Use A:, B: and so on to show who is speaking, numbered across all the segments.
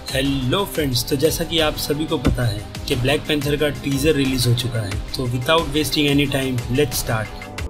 A: Hello friends, तो जैसा कि आप सभी को पता है कि ब्लैक पैंथर का टीजर रिलीज हो चुका है। तो without wasting any time let's start.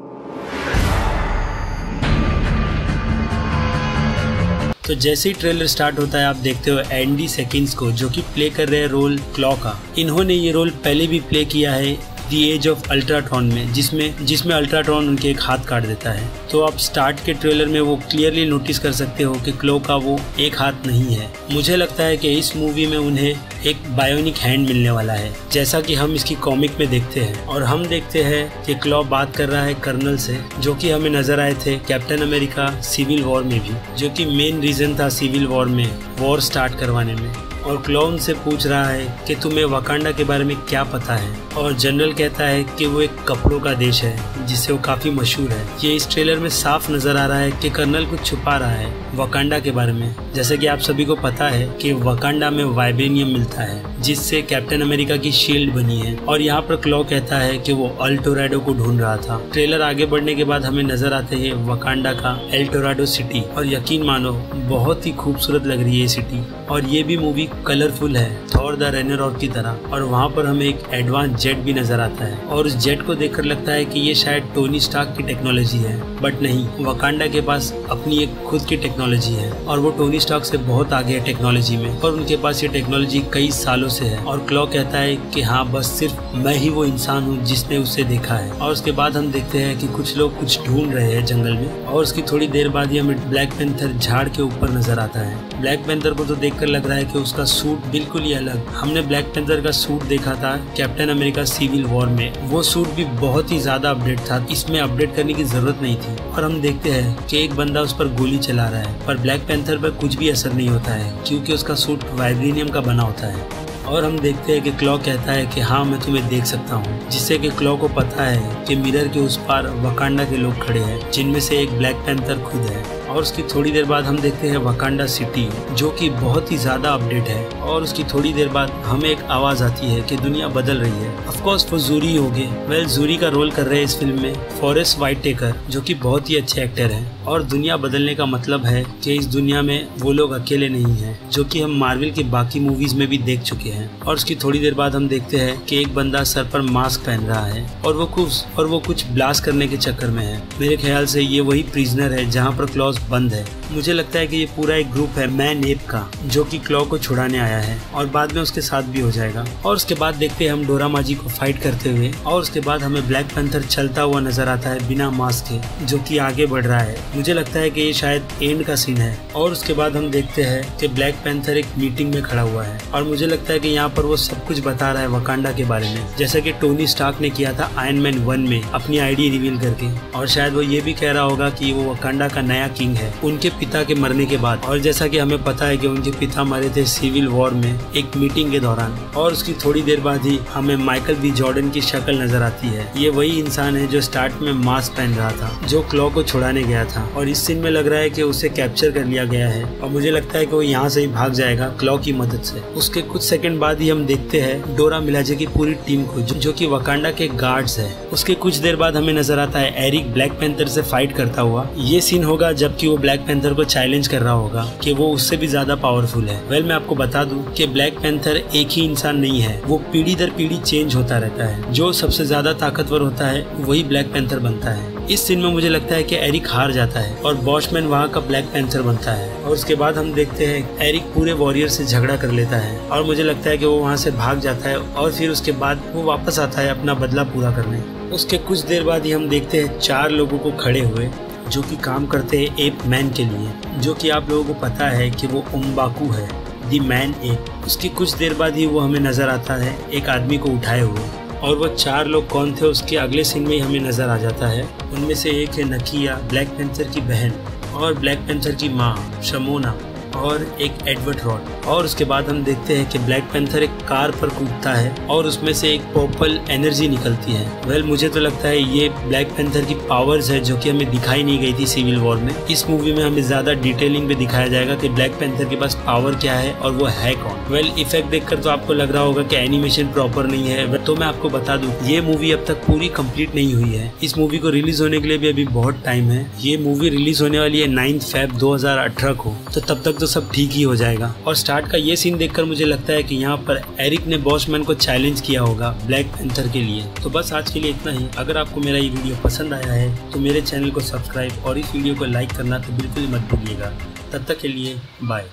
A: तो जैसे ही ट्रेलर स्टार्ट होता है आप देखते हो एंडी सेकिंस को, जो कि प्ले कर रहे हैं रोल क्लॉ का। इन्होंने ये रोल पहले भी प्ले किया है दी एज ऑफ अल्ट्राट्रॉन में, जिसमें अल्ट्राट्रॉन उनके एक हाथ काट देता है। तो आप स्टार्ट के ट्रेलर में वो क्लियरली नोटिस कर सकते हो कि क्लॉ का वो एक हाथ नहीं है। मुझे लगता है कि इस मूवी में उन्हें एक बायोनिक हैंड मिलने वाला है, जैसा कि हम इसकी कॉमिक में देखते हैं। और हम देखते हैं कि क्लॉ बात कर रहा है कर्नल से, जो कि हमें नजर आए थे कैप्टन अमेरिका सिविल वॉर में भी, जो कि मेन रीजन था सिविल वॉर में वॉर स्टार्ट करवाने में। और क्लॉ उनसे पूछ रहा है कि तुम्हें वकांडा के बारे में क्या पता है, और जनरल कहता है कि वो एक कपड़ों का देश है जिससे वो काफी मशहूर है। ये इस ट्रेलर में साफ नजर आ रहा है कि कर्नल कुछ छुपा रहा है वकांडा के बारे में। जैसे कि आप सभी को पता है कि वकांडा में वाइब्रेनियम मिलता है, जिससे कैप्टन अमेरिका की शील्ड बनी है। और यहाँ पर क्लॉ कहता है कि वो एल टोराडो को ढूंढ रहा था। ट्रेलर आगे बढ़ने के बाद हमें नजर आते हैं वकांडा का एल टोराडो सिटी, और यकीन मानो बहुत ही खूबसूरत लग रही है ये सिटी। और ये भी मूवी कलरफुल है थॉर द रेग्नारोक की तरह। और वहाँ पर हमें एक एडवांस जेट भी नजर आता है, और उस जेट को देखकर लगता है कि ये शायद टोनी स्टार्क की टेक्नोलॉजी है, बट नहीं, वकांडा के पास अपनी एक खुद की टेक्नोलॉजी है, और वो टोनी स्टार्क से बहुत आगे है टेक्नोलॉजी में, और उनके पास ये टेक्नोलॉजी कई सालों से है। और क्लॉ कहता है कि हाँ, बस सिर्फ मैं ही वो इंसान हूँ जिसने उसे देखा है। और उसके बाद हम देखते हैं कि कुछ लोग कुछ ढूंढ रहे हैं जंगल में, और उसकी थोड़ी देर बाद ही हमें ब्लैक पैंथर झाड़ के ऊपर नजर आता है। ब्लैक पैंथर को तो देखकर लग रहा है कि उसका सूट बिल्कुल ही अलग। हमने ब्लैक पैंथर का सूट देखा था कैप्टन अमेरिका सिविल वॉर में, वो सूट भी बहुत ही ज्यादा अपडेट था, इसमें अपडेट करने की जरूरत नहीं थी। और हम देखते हैं कि एक बंदा उस पर गोली चला रहा है, पर ब्लैक पैंथर पर कुछ भी असर नहीं होता है, क्योंकि उसका सूट वाइब्रेनियम का बना होता है। और हम देखते हैं कि क्लॉ कहता है कि हाँ, मैं तुम्हें देख सकता हूँ, जिससे कि क्लॉ को पता है कि मिरर के उस पार वकांडा के लोग खड़े हैं, जिनमें से एक ब्लैक पैंथर खुद है। और उसकी थोड़ी देर बाद हम देखते हैं वकांडा सिटी, जो कि बहुत ही ज्यादा अपडेट है। और उसकी थोड़ी देर बाद हमें एक आवाज आती है कि दुनिया बदल रही है। ऑफ कोर्स वो जूरी होंगे। जूरी का रोल कर रहे हैं इस फिल्म में फॉरेस्ट व्हिटेकर, जो कि बहुत ही अच्छे एक्टर हैं। और दुनिया बदलने का मतलब है कि इस दुनिया में वो लोग अकेले नहीं हैं, जो कि हम मार्वल की बाकी मूवीज में भी देख चुके हैं। और उसकी थोड़ी देर बाद हम देखते हैं कि एक बंदा सर पर मास्क पहन रहा है, और वो कुछ ब्लास्ट करने के चक्कर में है। मेरे ख्याल से ये वही प्रिजनर है जहाँ पर क्लॉ बंद है। मुझे लगता है कि ये पूरा एक ग्रुप है मैन एप का, जो कि क्लॉ को छुड़ाने आया है, और बाद में उसके साथ भी हो जाएगा। और उसके बाद देखते हैं हम डोरा माजी को फाइट करते हुए, और उसके बाद हमें ब्लैक पैंथर चलता हुआ नजर आता है बिना मास्क के, जो कि आगे बढ़ रहा है। मुझे लगता है कि ये शायद एंड का सीन है। और उसके बाद हम देखते हैं कि ब्लैक पैंथर एक मीटिंग में खड़ा हुआ है, और मुझे लगता है कि यहाँ पर वो सब कुछ बता रहा है वकांडा के बारे में, जैसा कि टोनी स्टार्क ने किया था आयरन मैन 1 में अपनी आईडी रिवील करके। और शायद वो ये भी कह रहा होगा कि वो वकांडा का नया किंग है उनके पिता के मरने के बाद। और जैसा कि हमें पता है कि उनके पिता मरे थे सिविल वॉर में एक मीटिंग के दौरान। और उसकी थोड़ी देर बाद ही हमें माइकल बी जॉर्डन की शक्ल नजर आती है। ये वही इंसान है जो स्टार्ट में मास्क पहन रहा था, जो क्लॉ को छुड़ाने गया था। और इस सीन में लग रहा है कि उसे कैप्चर कर लिया गया है, और मुझे लगता है कि वो यहाँ से ही भाग जाएगा क्लॉ की मदद से। उसके कुछ सेकंड बाद ही हम देखते हैं डोरा मिलाजे की पूरी टीम को, जो कि वकांडा के गार्ड्स है। उसके कुछ देर बाद हमें नजर आता है एरिक ब्लैक पैंथर से फाइट करता हुआ। ये सीन होगा जबकि वो ब्लैक पैंथर को चैलेंज कर रहा होगा कि वो उससे भी ज्यादा पावरफुल है। मैं आपको बता दूं कि ब्लैक पैंथर एक ही इंसान नहीं है, वो पीढ़ी दर पीढ़ी चेंज होता रहता है। जो सबसे ज्यादा ताकतवर होता है वही ब्लैक पैंथर बनता है। इस सीन में मुझे लगता है कि एरिक हार जाता है, और बॉशमैन वहाँ का ब्लैक पैंथर बनता है। और उसके बाद हम देखते हैं एरिक पूरे वॉरियर से झगड़ा कर लेता है, और मुझे लगता है कि वो वहाँ से भाग जाता है, और फिर उसके बाद वो वापस आता है अपना बदला पूरा करने। उसके कुछ देर बाद ही हम देखते हैं 4 लोगों को खड़े हुए, जो कि काम करते हैं एप मैन के लिए, जो कि आप लोगों को पता है कि वो उम्बाकू है, दी मैन एप। उसकी कुछ देर बाद ही वो हमें नजर आता है एक आदमी को उठाए हुए, और वो 4 लोग कौन थे उसके अगले सीन में ही हमें नजर आ जाता है। उनमें से एक है नकिया, ब्लैक पैंथर की बहन, और ब्लैक पैंथर की माँ शमोना, और एक एडवर्ड रॉड। और उसके बाद हम देखते हैं कि ब्लैक पैंथर एक कार पर कूदता है, और उसमें से एक पर्पल एनर्जी निकलती है। मुझे तो लगता है ये ब्लैक पैंथर की पावर्स है, जो कि हमें दिखाई नहीं गई थी सिविल वॉर में। इस मूवी में हमें ज्यादा डिटेलिंग में दिखाया जाएगा कि ब्लैक पैंथर के पास पावर क्या है और वो है कौन। वेल इफेक्ट देखकर तो आपको लग रहा होगा कि एनिमेशन प्रॉपर नहीं है, तो मैं आपको बता दूं ये मूवी अब तक पूरी कंप्लीट नहीं हुई है। इस मूवी को रिलीज होने के लिए भी अभी बहुत टाइम है। ये मूवी रिलीज होने वाली है 9 फेब 2018 को, तो तब तक तो सब ठीक ही हो जाएगा। और स्टार्ट का ये सीन देखकर मुझे लगता है कि यहाँ पर एरिक ने बॉसमैन को चैलेंज किया होगा ब्लैक पैंथर के लिए। तो बस आज के लिए इतना ही। अगर आपको मेरा ये वीडियो पसंद आया है तो मेरे चैनल को सब्सक्राइब और इस वीडियो को लाइक करना तो बिल्कुल मत भूलिएगा। तब तक के लिए बाय।